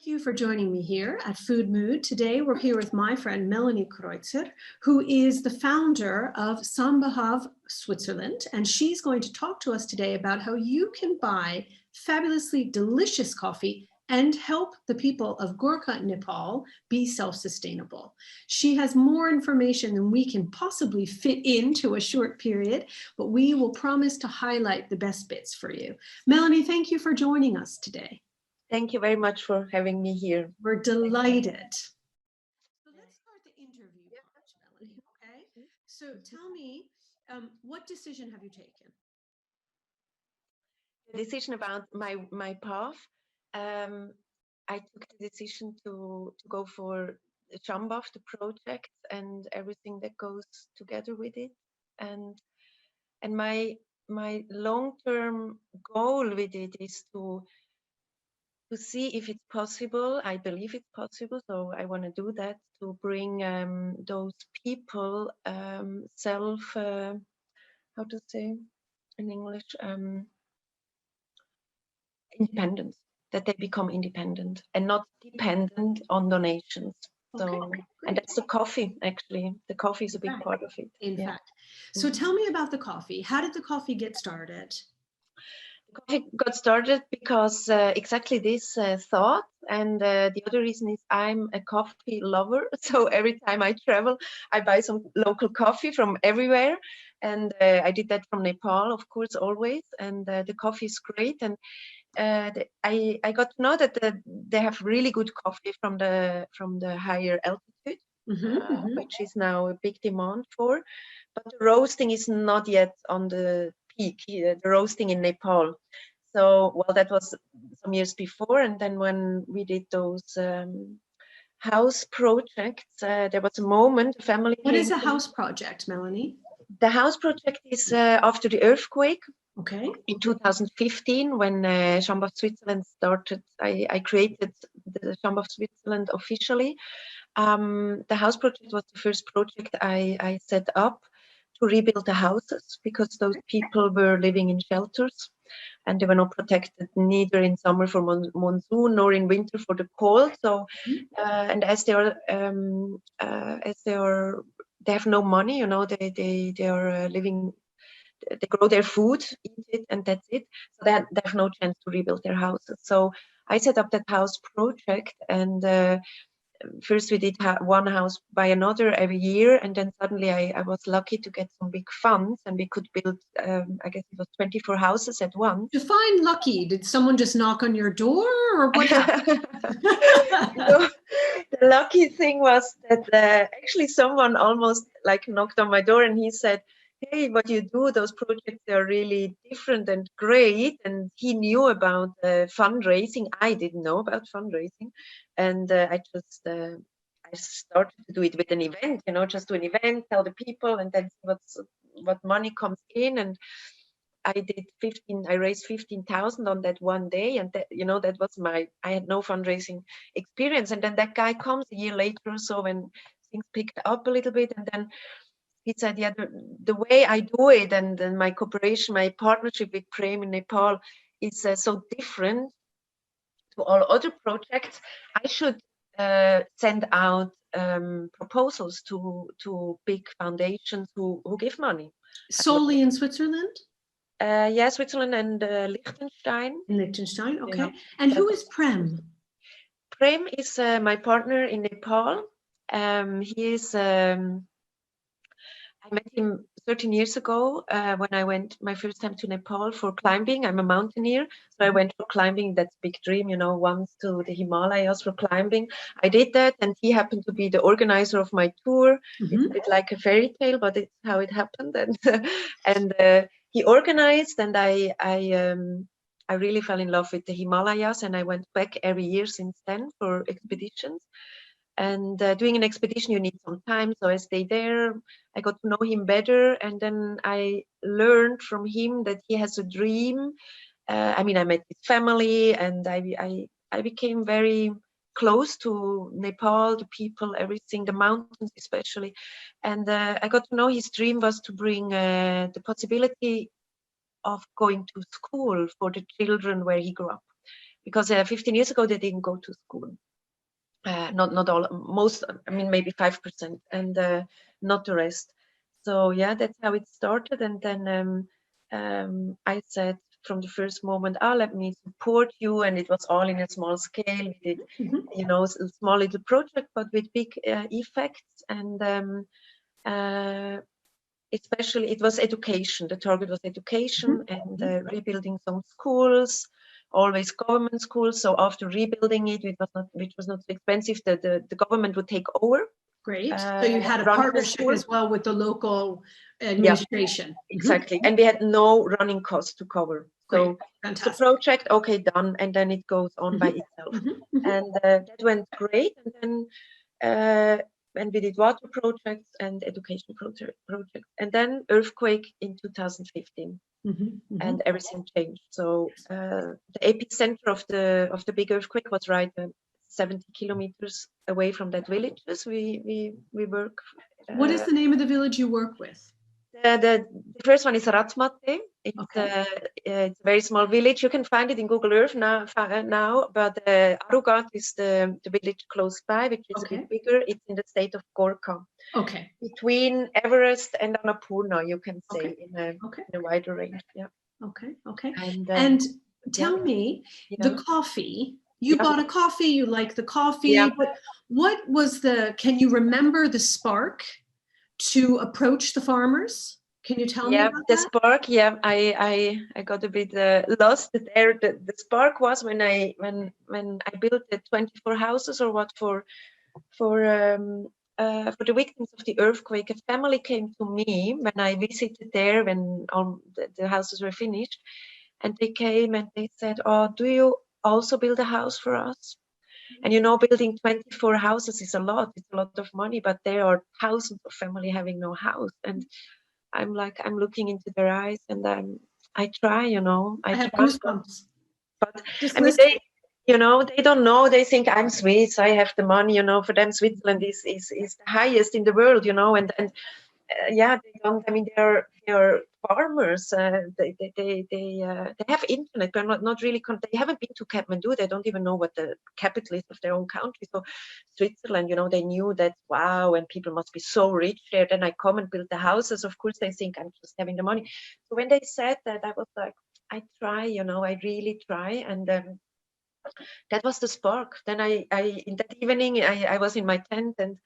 Thank you for joining me here at FOODMood. Today we're here with my friend Melanie Kreutzer, who is the founder of Sambhav Switzerland, and she's going to talk to us today about how you can buy fabulously delicious coffee and help the people of Gorkha, Nepal be self-sustainable. She has more information than we can possibly fit into a short period, but we will promise to highlight the best bits for you. Melanie, thank you for joining us today. Thank you very much for having me here. We're delighted. So let's start the interview part, Melanie, okay? So tell me, what decision have you taken? The decision about my path, I took the decision to go for Sambhav, the project, and everything that goes together with it. And my long-term goal with it is to see if it's possible. I believe it's possible, so I want to do that, to bring those people how to say in English, independence, that they become independent and not dependent on donations. So, Okay, and that's the coffee, actually. The coffee is a big part of it. In fact. So tell me about the coffee. How did the coffee get started? Coffee got started because exactly this thought, and the other reason is I'm a coffee lover. So every time I travel, I buy some local coffee from everywhere, and I did that from Nepal, of course, always. And the coffee is great, and I got to know that they have really good coffee from the higher altitude, which is now a big demand for. But the roasting is not yet on the peak, the roasting in Nepal. So, well, that was some years before. And then when we did those house projects, there was a moment, a family. What is a house project, Melanie? The house project is after the earthquake. Okay. In 2015, when Sambhav Switzerland started, I created the Sambhav Switzerland officially. The house project was the first project I set up to rebuild the houses, because those people were living in shelters and they were not protected neither in summer for monsoon nor in winter for the cold. So, and as they have no money, you know, they are living. They grow their food, eat it, and that's it. So they have no chance to rebuild their houses. So I set up that house project, and first we did one house by another every year, and then suddenly I was lucky to get some big funds, and we could build, I guess it was 24 houses at once. Define lucky. Did someone just knock on your door, or what happened? No, the lucky thing was that actually someone almost like knocked on my door, and he said, "Hey, what you do, those projects are really different and great." And he knew about fundraising. I didn't know about fundraising. And I started to do it with an event, you know, just do an event, tell the people, and then see what money comes in. And I raised 15,000 on that one day. And that, you know, that was I had no fundraising experience. And then that guy comes a year later or so when things picked up a little bit. And then he said, yeah, the way I do it and my cooperation, my partnership with Prem in Nepal is so different to all other projects. I should send out proposals to big foundations who give money. Solely in Switzerland? Yeah, Switzerland and Liechtenstein. In Liechtenstein, okay. Yeah. And who is Prem? Prem is my partner in Nepal. He is. I met him 13 years ago when I went my first time to Nepal for climbing. I'm a mountaineer, so I went for climbing. That's a big dream, you know, once to the Himalayas for climbing. I did that, and he happened to be the organizer of my tour. It's a bit like a fairy tale, but it's how it happened. And he organized, and I really fell in love with the Himalayas, and I went back every year since then for expeditions. And doing an expedition, you need some time. So I stayed there. I got to know him better. And then I learned from him that he has a dream. I mean, I met his family, and I became very close to Nepal, the people, everything, the mountains especially. And I got to know his dream was to bring the possibility of going to school for the children where he grew up. because 15 years ago they didn't go to school. Not all, most, I mean, maybe 5%, and not the rest. So yeah, that's how it started. And then I said from the first moment, let me support you. And it was all in a small scale. We did, you know, a small little project, but with big effects. And especially it was education. The target was education and rebuilding some schools, always government schools. So after rebuilding it, which was not so expensive, the government would take over. Great. So you had a partnership as well with the local administration. Yeah, exactly. And we had no running costs to cover. So the project, okay, done. And then it goes on by itself. And that went great. And then and we did water projects and education projects. And then earthquake in 2015. And everything changed. So the epicenter of the big earthquake was right 70 kilometers away from that village. We work. What is the name of the village you work with? The first one is Ratmate. It's a very small village. You can find it in Google Earth now. But Arugat is the village close by, which is a bit bigger. It's in the state of Gorkha. Okay. Between Everest and Annapurna, you can say, in a wider range. Yeah. Okay. And tell me, the coffee. You bought a coffee. You like the coffee. Yeah. But what was can you remember the spark to approach the farmers? Can you tell me about the that? Spark? Yeah, I got a bit lost there. The spark was when I built the 24 houses, or what, for the victims of the earthquake. A family came to me when I visited there when all the houses were finished, and they came and they said, "Oh, do you also build a house for us?" And you know, building 24 houses is a lot. It's a lot of money, but there are thousands of families having no house. And I'm looking into their eyes, and I try, you know. I have goosebumps. But I mean, they don't know. They think I'm Swiss. I have the money, you know. For them, Switzerland is the highest in the world, you know. And they don't. I mean, they are farmers. They have internet, but not really. They haven't been to Kathmandu. They don't even know what the capital is of their own country. So Switzerland, you know, they knew that, wow, and people must be so rich there. Then I come and build the houses. Of course, they think I'm just having the money. So when they said that, I was like, I try, you know, I really try. And that was the spark. Then I in that evening, I was in my tent, and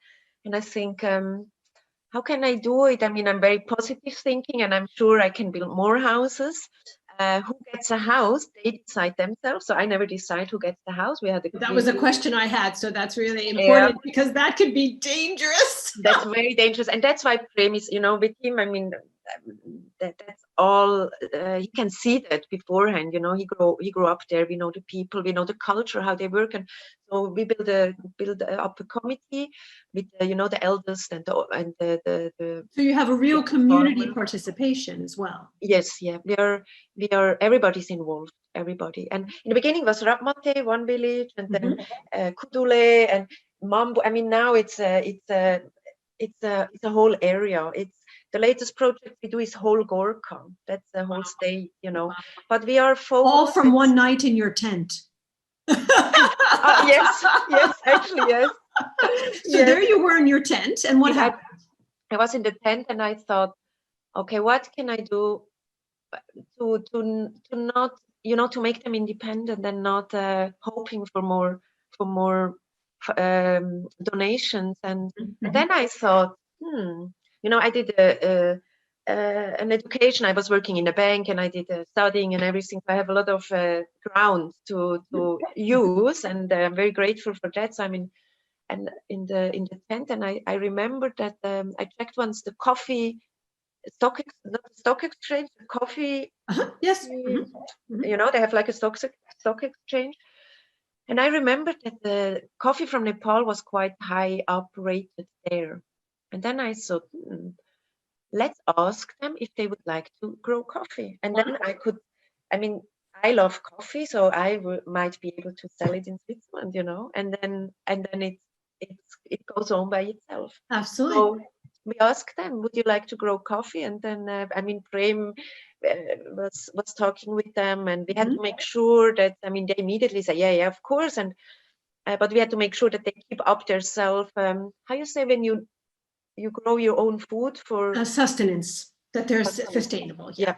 I think, how can I do it? I mean, I'm very positive thinking, and I'm sure I can build more houses. Who gets a house? They decide themselves. So I never decide who gets the house. That was a question I had. So that's really important, because that could be dangerous. That's very dangerous. And that's why Prem is, you know, with him, I mean, that's all, he can see that beforehand, you know. He grew up there. We know the people, we know the culture, how they work. And so we build up a committee with you know, the eldest and the so you have a real community participation as well. Yes, yeah, we are everybody's involved, everybody. And in the beginning was Rapmate, one village, and then Kudule and Mambo. I mean, now it's a whole area. It's the latest project we do is whole Gorkha. That's the whole state, you know. But we are focused. All from one night in your tent. Yes, actually, yes. So there you were in your tent, and what happened? I was in the tent, and I thought, okay, what can I do to not, you know, to make them independent and not hoping for more donations. And then I thought, you know, I did an education. I was working in a bank, and I did studying and everything. So I have a lot of ground to use, and I'm very grateful for that. So I'm in the tent, and I remember that I checked once the coffee stock exchange, the coffee. Yes. You know, they have like a stock exchange. And I remember that the coffee from Nepal was quite high up rated there. And then I thought, let's ask them if they would like to grow coffee. And then I love coffee, so I might be able to sell it in Switzerland, you know. And then it goes on by itself. Absolutely. So we asked them, would you like to grow coffee? And then Prem was talking with them, and we had to make sure that, I mean, they immediately say, yeah, of course, and but we had to make sure that they keep up their self, how you say, when you grow your own food for sustenance, that they're sustainable. Yeah,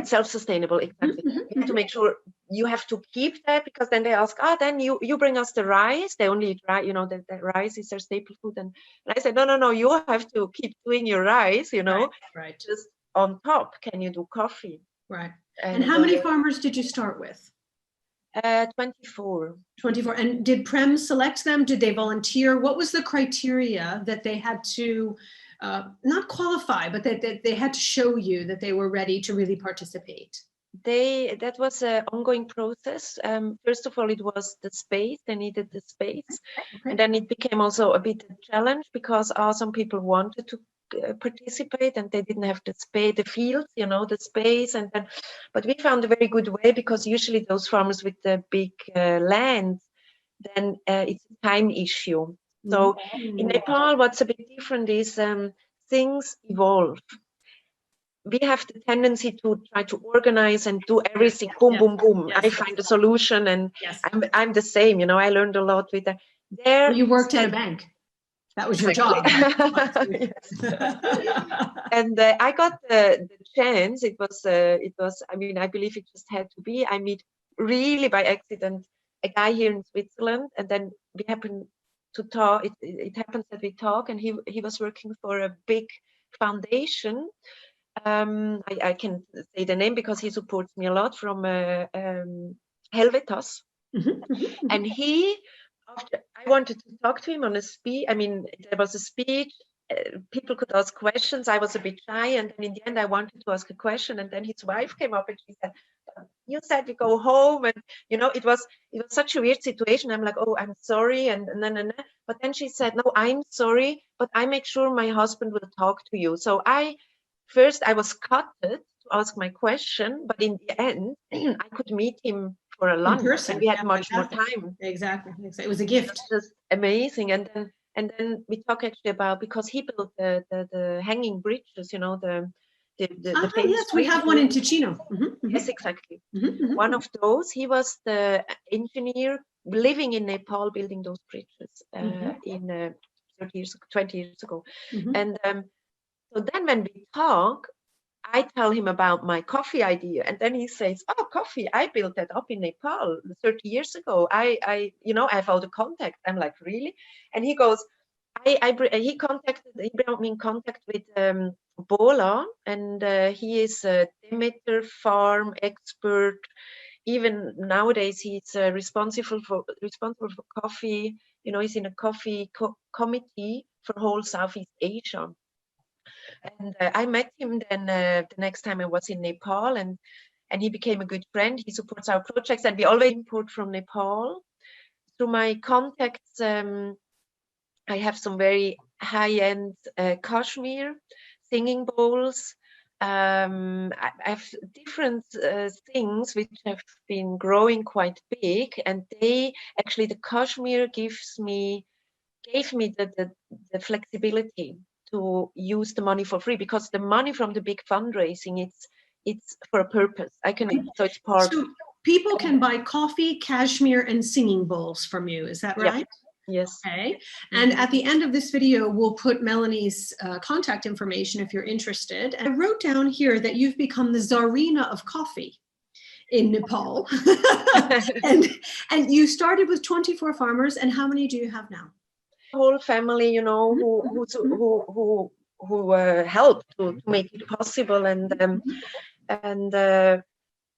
self-sustainable, exactly. You have to make sure you have to keep that, because then they ask, then you bring us the rice. They only eat rice, the rice is their staple food, and I said, no, you have to keep doing your rice, right. Just on top, can you do coffee? Right. And how many farmers did you start with? 24. 24. And did Prem select them? Did they volunteer? What was the criteria that they had to not qualify, but that they had to show you that they were ready to really participate? That was an ongoing process. First of all, it was the space. They needed the space. Okay. And then it became also a bit a challenge, because some people wanted to participate and they didn't have the space, the fields, the space. And then, but we found a very good way, because usually those farmers with the big land, then it's a time issue. So in Nepal, what's a bit different is things evolve. We have the tendency to try to organize and do everything, boom, boom, boom. I find a solution, and I'm the same. I learned a lot with that. There, you worked in a bank. That was your job. And I got the chance. It was. I mean, I believe it just had to be. I meet really by accident a guy here in Switzerland, and then we happened to talk. It happens that we talk, and he was working for a big foundation. I can say the name because he supports me a lot, from Helvetas. And I wanted to talk to him on a speech. I mean, there was a speech, people could ask questions. I was a bit shy, and then in the end I wanted to ask a question, and then his wife came up and she said, you said we go home, and it was such a weird situation. I'm like, oh, I'm sorry, and but then she said, no, I'm sorry, but I make sure my husband will talk to you. So First, I was cutted to ask my question, but in the end, I could meet him for a lunch, and we had much more time. Exactly. It was a gift. It was amazing. And then we talk actually about, because he built the hanging bridges, the yes, we have one in Ticino. Yes, exactly. One of those. He was the engineer living in Nepal, building those bridges in 20 years ago. And so then when we talk, I tell him about my coffee idea, and then he says, oh, coffee, I built that up in Nepal 30 years ago. I have all the contacts. I'm like, really? And he goes, he brought me in contact with Bola, and he is a Demeter farm expert. Even nowadays, he's responsible for coffee. He's in a coffee committee for whole Southeast Asia. And I met him then the next time I was in Nepal, and he became a good friend. He supports our projects, and we always import from Nepal. Through my contacts, I have some very high-end cashmere singing bowls. I have different things which have been growing quite big, and the cashmere gave me the flexibility to use the money for free, because the money from the big fundraising, it's for a purpose. So it's part. So people can buy coffee, cashmere, and singing bowls from you. Is that right? Yes. Okay. And at the end of this video, we'll put Melanie's contact information if you're interested. And I wrote down here that you've become the Tsarina of coffee in Nepal. and you started with 24 farmers. And how many do you have now? Whole family, who helped to make it possible, and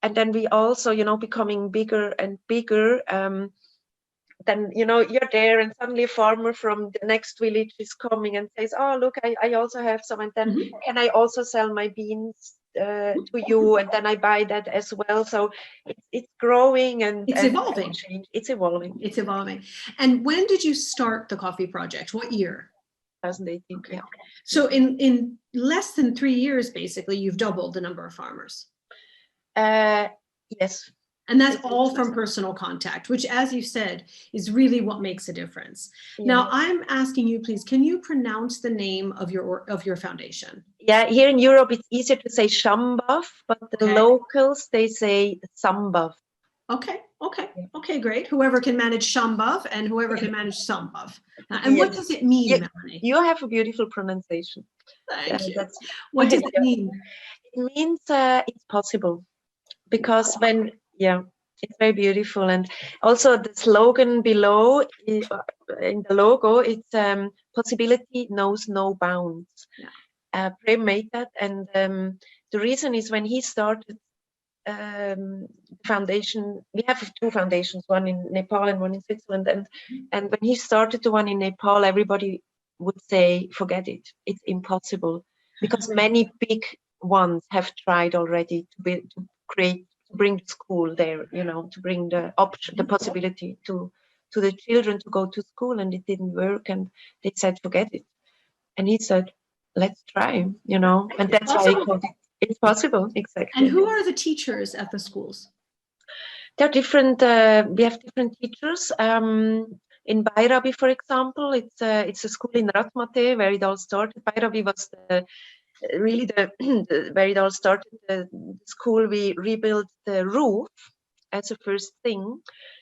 then we also, becoming bigger and bigger. Then you're there, and suddenly a farmer from the next village is coming and says, "Oh, look, I also have some, and then can I also sell my beans to you?" And then I buy that as well. So it's growing and it's evolving. It's evolving. It's evolving. And when did you start the coffee project? What year? 2018. Yeah. So in less than 3 years, basically, you've doubled the number of farmers. Yes. And that's all from personal contact, which, as you said, is really what makes a difference. Yeah. Now, I'm asking you, please, can you pronounce the name of your foundation? Yeah, here in Europe, it's easier to say Sambhav, but the locals, they say Sambhav. Okay, great. Whoever can manage Sambhav and whoever can manage Sambhav. And what does it mean, Melanie? You have a beautiful pronunciation. Thank you. What does it mean? It means it's possible, because when, it's very beautiful. And also the slogan below in the logo, it's possibility knows no bounds. Prem made that, and the reason is when he started foundation, we have two foundations, one in Nepal and one in Switzerland, and when he started the one in Nepal, everybody would say, forget it, it's impossible, because many big ones have tried already to bring school there, to bring the possibility to the children to go to school, and it didn't work, and they said, forget it. And he said, let's try, and that's why he called it It's Possible. Exactly. And who are the teachers at the schools? They're different. We have different teachers. In Bairabi, for example, it's a school in Ratmate where it all started. Bairabi was where it all started. The school, we rebuilt the roof as a first thing,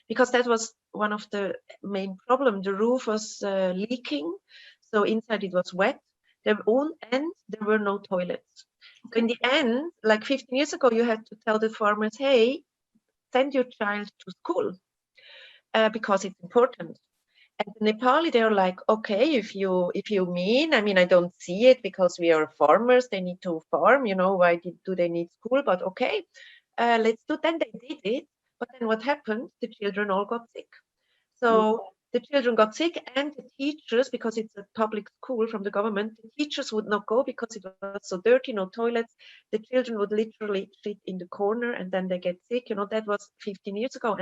because that was one of the main problems. The roof was leaking, so inside it was wet. And there were no toilets. Okay. In the end, like 15 years ago, you had to tell the farmers, hey, send your child to school because it's important. And the Nepali, they're like, okay, if you mean, I don't see it because we are farmers, they need to farm, why do they need school? But okay, let's do. Then they did it. But then what happened? The children all got sick. So the children got sick, and the teachers, because it's a public school from the government, the teachers would not go because it was so dirty, no toilets. The children would literally sit in the corner, and then they get sick. That was 15 years ago.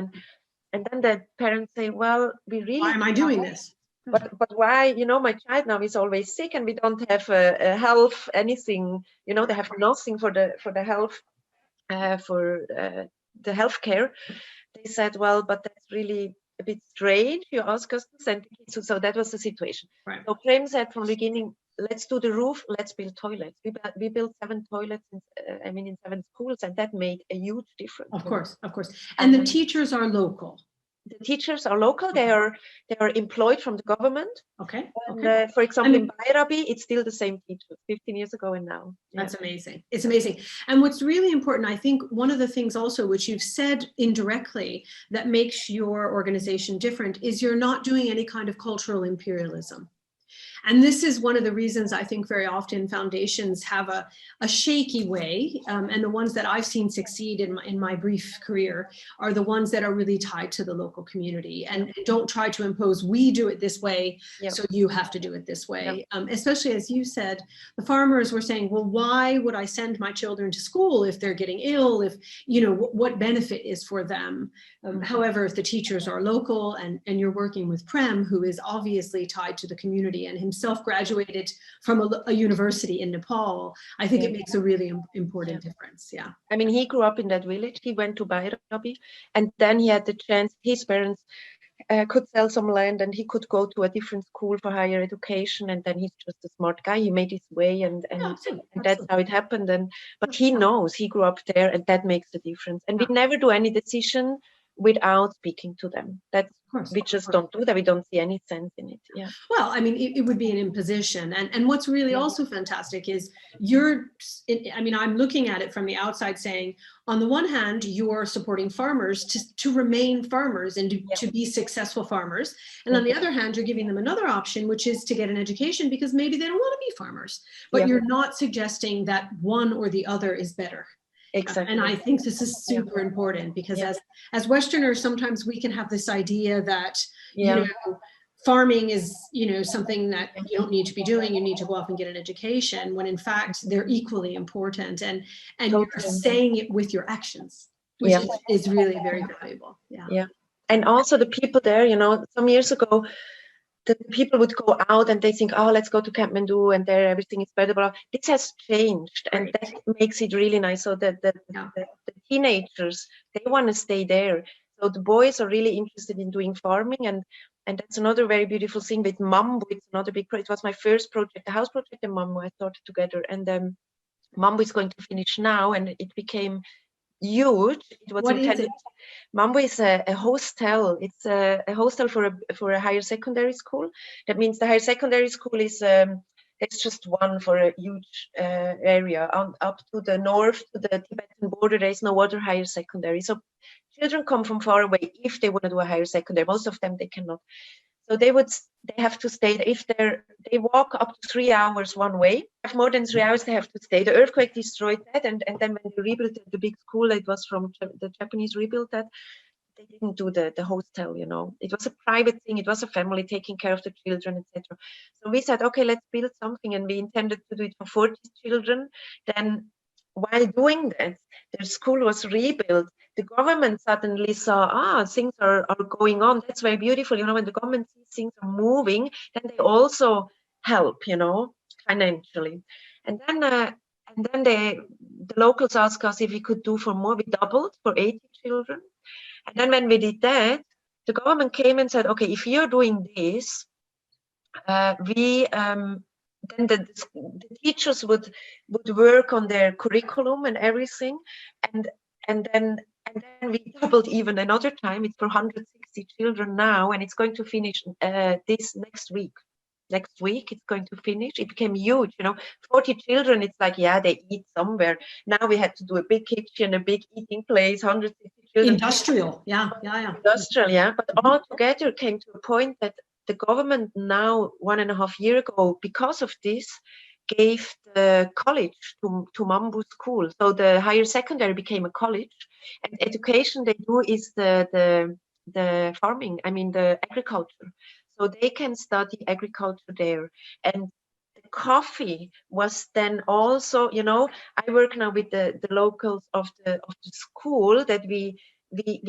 And then the parents say, well, we really... Why am I doing this? But why, my child now is always sick, and we don't have a health, anything, they have nothing for the health, for the healthcare. They said, well, but that's really a bit strange. You ask us to send the kids. So that was the situation. Right. So Prem said from the beginning, let's do the roof, let's build toilets. We built 7 toilets, in 7 schools, and that made a huge difference. Of course. And the teachers are local. The teachers are local. They are employed from the government. Okay. And, for example, in Bairabi, it's still the same teachers, 15 years ago and now. That's amazing. It's amazing. And what's really important, I think one of the things also, which you've said indirectly, that makes your organization different is you're not doing any kind of cultural imperialism. And this is one of the reasons I think very often foundations have a shaky way, and the ones that I've seen succeed in my brief career are the ones that are really tied to the local community and don't try to impose, we do it this way, so you have to do it this way. Especially as you said, the farmers were saying, well, why would I send my children to school if they're getting ill, if, what benefit is for them? However, if the teachers are local and you're working with Prem, who is obviously tied to the community and himself graduated from a university in Nepal, I think it makes a really important difference. Yeah. He grew up in that village. He went to Bairabi, and then he had the chance, his parents could sell some land and he could go to a different school for higher education, and then he's just a smart guy. He made his way, and that's how it happened. But he knows, he grew up there, and that makes the difference. And we never do any decision without speaking to them. We just don't do that. We don't see any sense in it. Yeah. Well, it would be an imposition. And what's really also fantastic is I'm looking at it from the outside saying, on the one hand, you're supporting farmers to remain farmers and to be successful farmers. And on the other hand, you're giving them another option, which is to get an education because maybe they don't want to be farmers, but you're not suggesting that one or the other is better. Exactly. And I think this is super important because as Westerners, sometimes we can have this idea that, farming is, something that you don't need to be doing. You need to go off and get an education, when in fact, they're equally important. And you're saying it with your actions, which is really very valuable. Yeah. And also the people there, some years ago, the people would go out and they think, oh, let's go to Kathmandu and there everything is better. But this has changed, and that makes it really nice. So that the teenagers, they want to stay there. So the boys are really interested in doing farming, and that's another very beautiful thing with Mambu. It's another big project. It was my first project, the house project in Mambu I started together, and Mambu is going to finish now, and it became huge. It was What intended. is it? Mambu is a hostel. It's a hostel for a higher secondary school. That means the higher secondary school is it's just one for a huge area. Up to the north, to the Tibetan border, there is no other higher secondary. So children come from far away if they want to do a higher secondary. Most of them they cannot. So they have to stay. If they walk up to 3 hours one way, have more than 3 hours, they have to stay. The earthquake destroyed that, and then when they rebuilt the big school, it was from the Japanese rebuilt that. They didn't do the hostel, you know. It was a private thing. It was a family taking care of the children, etc. So we said, okay, let's build something, and we intended to do it for 40 children. Then, while doing that, the school was rebuilt. The government suddenly saw, things are going on. That's very beautiful, you know. When the government sees things are moving, then they also help, you know, financially. And then the locals asked us if we could do for more. We doubled for 80 children. And then when we did that, the government came and said, okay, if you're doing this, then the teachers would work on their curriculum and everything, and then we doubled even another time. It's for 160 children now, and it's going to finish this next week. Next week it's going to finish. It became huge, you know. 40 children, it's like, yeah, they eat somewhere. Now we had to do a big kitchen, a big eating place, 160 children. Industrial, yeah. Industrial, yeah. But all together came to a point that the government now, 1.5 years ago, because of this, gave the college to Mambu school. So the higher secondary became a college, and education they do is the farming, I mean the agriculture. So they can study agriculture there. And the coffee was then also, you know, I work now with the locals of the school, that we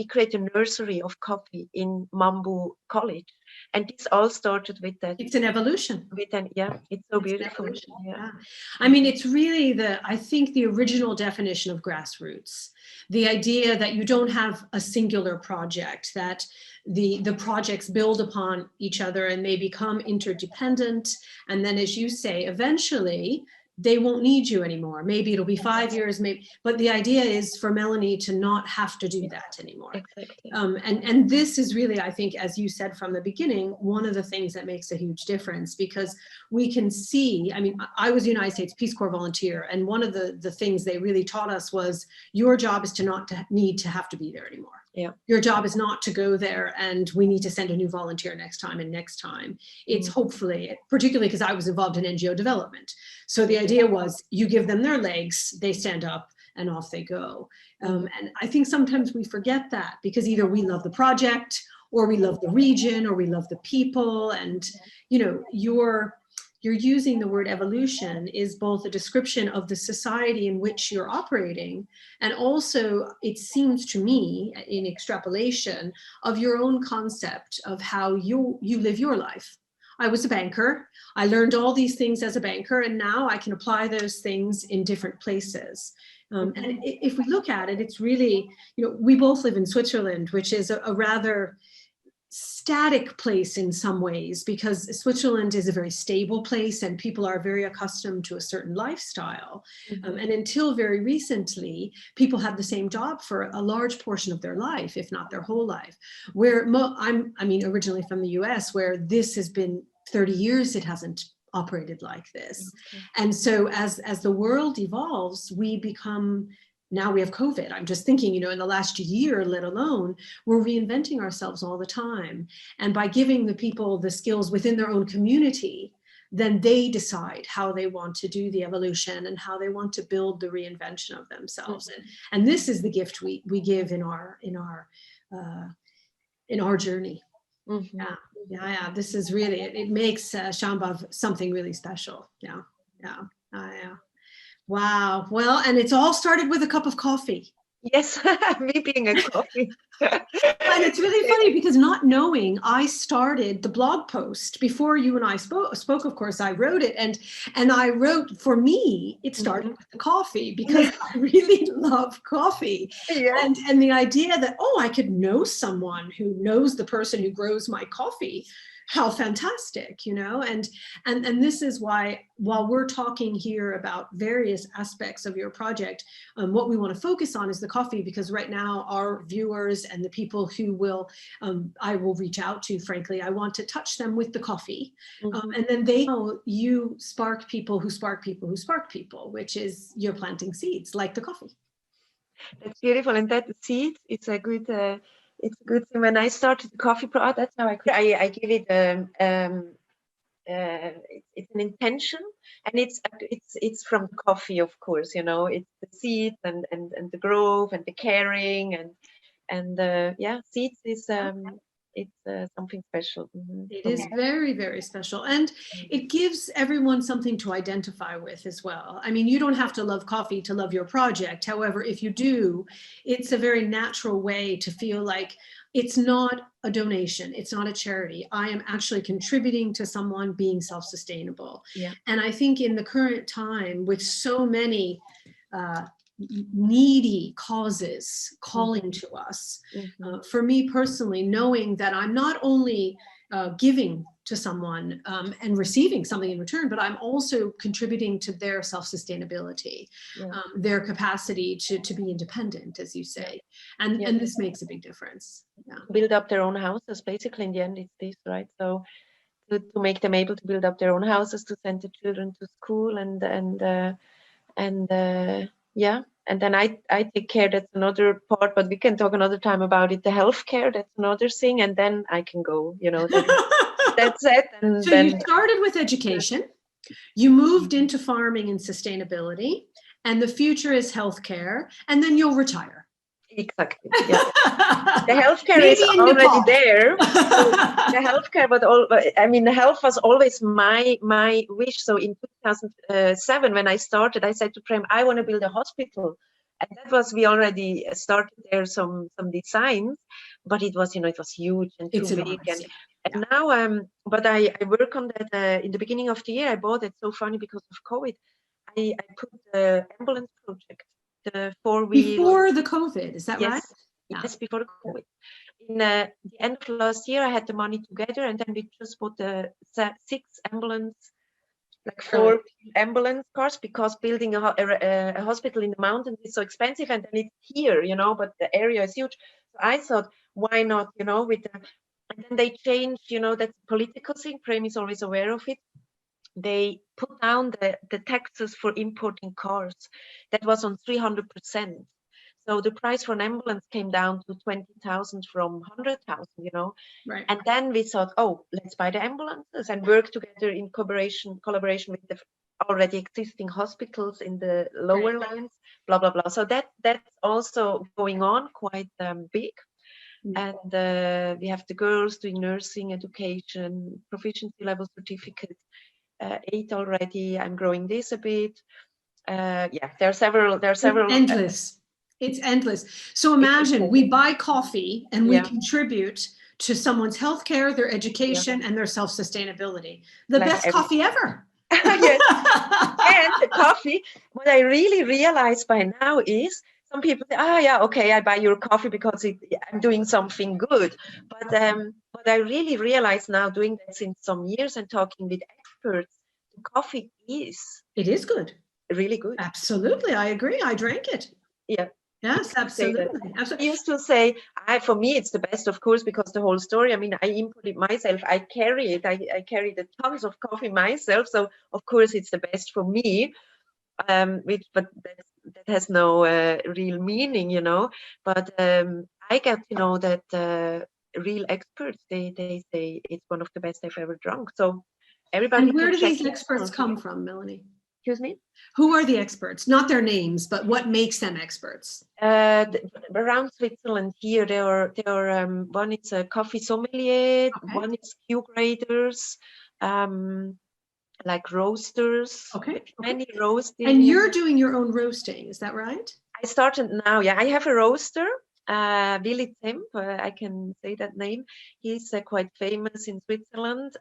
create a nursery of coffee in Mambu College. And this all started with that. It's an evolution. It's so beautiful. Yeah. I mean, it's really I think the original definition of grassroots, the idea that you don't have a singular project, that the projects build upon each other and they become interdependent. And then, as you say, eventually they won't need you anymore. Maybe it'll be 5 years, maybe, but the idea is for Melanie to not have to do that anymore. Exactly. And this is really, I think, as you said from the beginning, one of the things that makes a huge difference, because we can see, I mean, I was a United States Peace Corps volunteer, and one of the things they really taught us was your job is to not need to have to be there anymore. Yeah. Your job is not to go there and we need to send a new volunteer next time and next time. It's hopefully, particularly because I was involved in NGO development. So the idea was you give them their legs, they stand up and off they go. And I think sometimes we forget that, because either we love the project or we love the region or we love the people. And, you know, you're using the word evolution is both a description of the society in which you're operating, and also, it seems to me, in extrapolation, of your own concept of how you live your life. I was a banker. I learned all these things as a banker, and now I can apply those things in different places. And if we look at it, it's really, you know, we both live in Switzerland, which is a rather static place in some ways, because Switzerland is a very stable place and people are very accustomed to a certain lifestyle. And until very recently, people had the same job for a large portion of their life, if not their whole life. Where I mean, originally from the US, where this has been 30 years, it hasn't operated like this. And so as the world evolves, we become, now we have COVID. I'm just thinking, you know, in the last year, let alone, we're reinventing ourselves all the time. And by giving the people the skills within their own community, then they decide how they want to do the evolution and how they want to build the reinvention of themselves. And this is the gift we give in our journey. Yeah. This is really, it makes Sambhav something really special. Yeah. Wow. Well, and it's all started with a cup of coffee. Yes, me being a coffee. And it's really funny because not knowing, I started the blog post before you and I spoke. Of course, I wrote it, and I wrote, for me, it started with the coffee because I really love coffee. Yeah. And the idea that, oh, I could know someone who knows the person who grows my coffee. How fantastic, you know, and this is why, while we're talking here about various aspects of your project, what we want to focus on is the coffee, because right now our viewers and the people who will, I will reach out to, frankly, I want to touch them with the coffee. And then they know you spark people who spark people who spark people, which is you're planting seeds like the coffee. That's beautiful. And that seed, it's a good thing. When I started the coffee product, that's how I give it it's an intention, and it's from coffee, of course, you know, it's the seeds and the growth and the caring and yeah, seeds is it's something special. It is very, very special. And it gives everyone something to identify with as well. I mean, you don't have to love coffee to love your project. However, if you do, it's a very natural way to feel like it's not a donation. It's not a charity. I am actually contributing to someone being self-sustainable. Yeah. And I think in the current time, with so many needy causes calling to us, for me personally, knowing that I'm not only giving to someone and receiving something in return, but I'm also contributing to their self-sustainability, their capacity to be independent, as you say. And this makes a big difference. Yeah. Build up their own houses, basically. In the end, it's this, right? So to make them able to build up their own houses, to send the children to school, and yeah. And then I take care, that's another part, but we can talk another time about it. The healthcare, that's another thing, and then I can go, you know, that's it. And so then you started with education, you moved into farming and sustainability, and the future is healthcare, and then you'll retire. Exactly. Yeah. The healthcare is already Nepal. there. The healthcare, but I mean, the health was always my wish. So in 2007, when I started, I said to Prem, I want to build a hospital, and that was, we already started there some designs, but it was, you know, it was huge and too big, and now but I work on that. In the beginning of the year, I bought it. So funny, because of COVID, I put the ambulance project. The 4-wheel. Before the COVID, is that right? Yes, before the COVID. In the end of last year, I had the money together, and then we just bought the 6 ambulance, like 4 ambulance cars, because building a hospital in the mountains is so expensive, and then it's here, you know, but the area is huge. So I thought, why not, you know, and then they changed, you know, that's a political thing. Prem is always aware of it. They put down the taxes for importing cars. That was on 300%. So the price for an ambulance came down to 20,000 from 100,000, you know. Right. And then we thought, oh, let's buy the ambulances and work together in collaboration with the already existing hospitals in the lower lands, blah, blah, blah. So that's also going on quite big. And we have the girls doing nursing education, proficiency level certificates. 8 already. I'm growing this a bit. Yeah, there are several. It's endless. It's endless. So imagine we buy coffee and we contribute to someone's healthcare, their education, and their self-sustainability. The best coffee ever. Yes. And the coffee, what I really realize by now is, some people say, yeah, okay, I buy your coffee because I'm doing something good. But what I really realize now, doing that since some years and talking with experts, the coffee is. It is good. Really good. Absolutely. I agree. I drank it. Yeah. Yes, absolutely. I used to say, for me, it's the best, of course, because the whole story, I mean, I import it myself. I carry it. I carry the tons of coffee myself. So, of course, it's the best for me. But that has no real meaning, you know. But I get to know that real experts, they say it's one of the best I've ever drunk. So everybody. And where do these experts come from, Melanie? Excuse me? Who are the experts? Not their names, but what makes them experts? Around Switzerland here, there are one is a coffee sommelier, one is Q graders, like roasters. Many roasting. And you're doing your own roasting, is that right? I started now. Yeah, I have a roaster, Willy Temp. I can say that name. He's quite famous in Switzerland,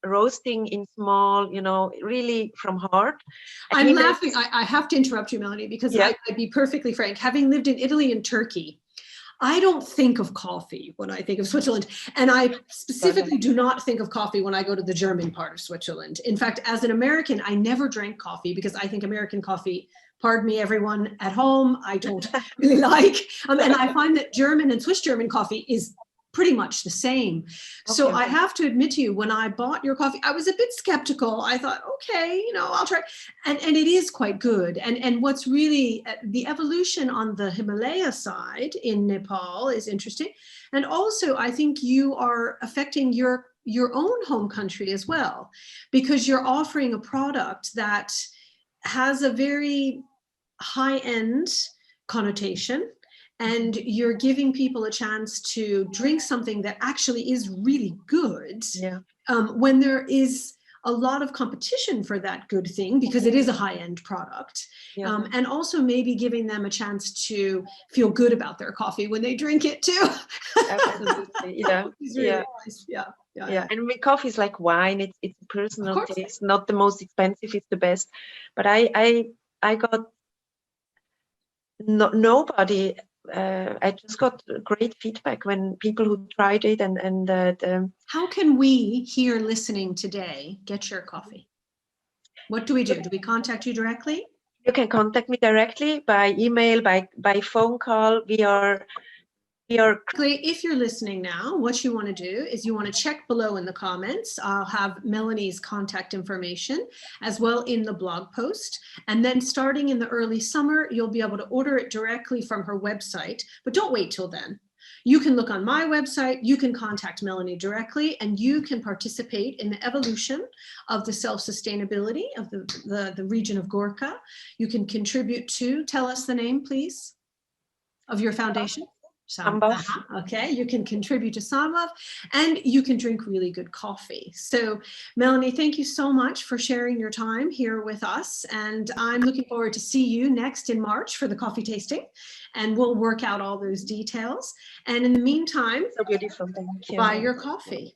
roasting in small, you know, really from heart. And I'm laughing. I have to interrupt you, Melanie, because I'd be perfectly frank. Having lived in Italy and Turkey, I don't think of coffee when I think of Switzerland. And I specifically do not think of coffee when I go to the German part of Switzerland. In fact, as an American, I never drank coffee because I think American coffee, pardon me, everyone at home, I don't really like. And I find that German and Swiss German coffee is pretty much the same. So I have to admit to you, when I bought your coffee, I was a bit skeptical. I thought, okay, you know, I'll try. And it is quite good. And what's really the evolution on the Himalaya side in Nepal is interesting. And also, I think you are affecting your own home country as well, because you're offering a product that has a very high-end connotation. And you're giving people a chance to drink something that actually is really good when there is a lot of competition for that good thing, because it is a high-end product. And also maybe giving them a chance to feel good about their coffee when they drink it too. Absolutely, really nice. And with coffee is like wine. It's a personal taste, not the most expensive, it's the best. But I got nobody. I just got great feedback when people who tried it and How can we here listening today get your coffee? What do we do? Do we contact you directly? You can contact me directly by email, by phone call. We are If you're listening now, what you want to do is you want to check below in the comments. I'll have Melanie's contact information as well in the blog post. And then starting in the early summer, you'll be able to order it directly from her website, but don't wait till then. You can look on my website, you can contact Melanie directly, and you can participate in the evolution of the self-sustainability of the region of Gorkha. You can contribute to, tell us the name, please, of your foundation. Sambhav. Okay, you can contribute to Sambhav, and you can drink really good coffee. So Melanie, thank you so much for sharing your time here with us, and I'm looking forward to see you next in March for the coffee tasting, and we'll work out all those details. And in the meantime, so beautiful. Thank you. Buy your coffee.